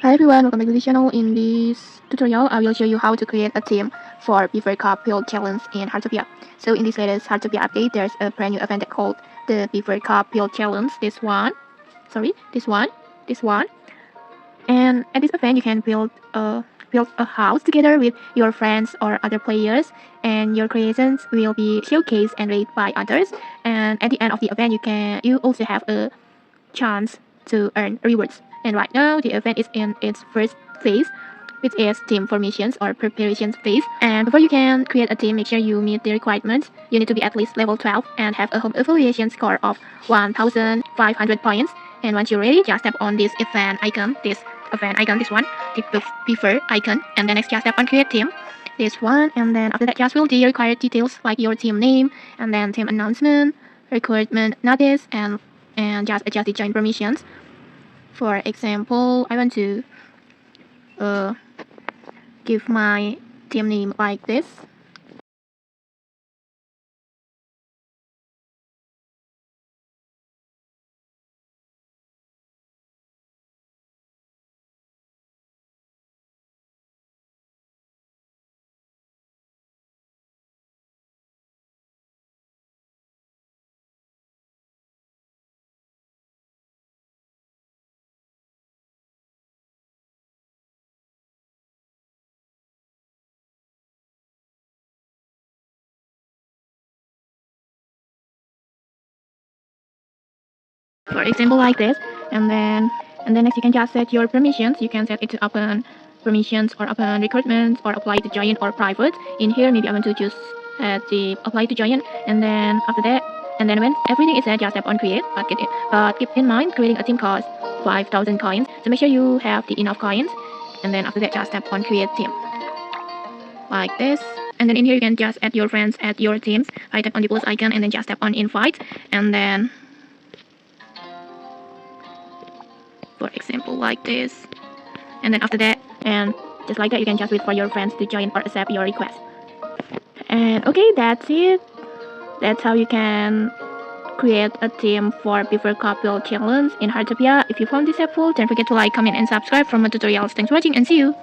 Hi everyone, welcome back to the channel. In this tutorial, I will show you how to create a theme for Beaver Cup Build Challenge in Heartopia. So in this latest Heartopia update, there's a brand new event called the Beaver Cup Build Challenge. This one. And at this event, you can build a house together with your friends or other players, and your creations will be showcased and rated by others. And at the end of the event, you also have a chance to earn rewards. And right now, the event is in its first phase, which is team formations or preparation phase. And before you can create a team, make sure you meet the requirements. You need to be at least level 12 and have a home affiliation score of 1,500 points. And once you're ready, just tap on this this one, the prefer icon, and then next just tap on create team. This one, and then after that, just fill the required details like your team name, and then team announcement, requirement notice, and just adjust the join permissions. For example, I want to give my team name like this. For example, like this, and then next you can just set your permissions. You can set it to open permissions or open recruitment or apply to join or private. In here, maybe I want to choose the apply to join, and then after that, and then when everything is set, just tap on create. But keep in mind, creating a team costs 5,000 coins, so make sure you have the enough coins. And then after that, just tap on create team like this. And then in here, you can just add your friends, add your teams. I tap on the plus icon, and then just tap on invite, and then for example like this, and then after that, and just like that, you can just wait for your friends to join or accept your request. And okay, that's it. That's how you can create a team for Beaver Cup Build Challenge in Heartopia. If you found this helpful, don't forget to like, comment, and subscribe for more tutorials. Thanks for watching, and see you.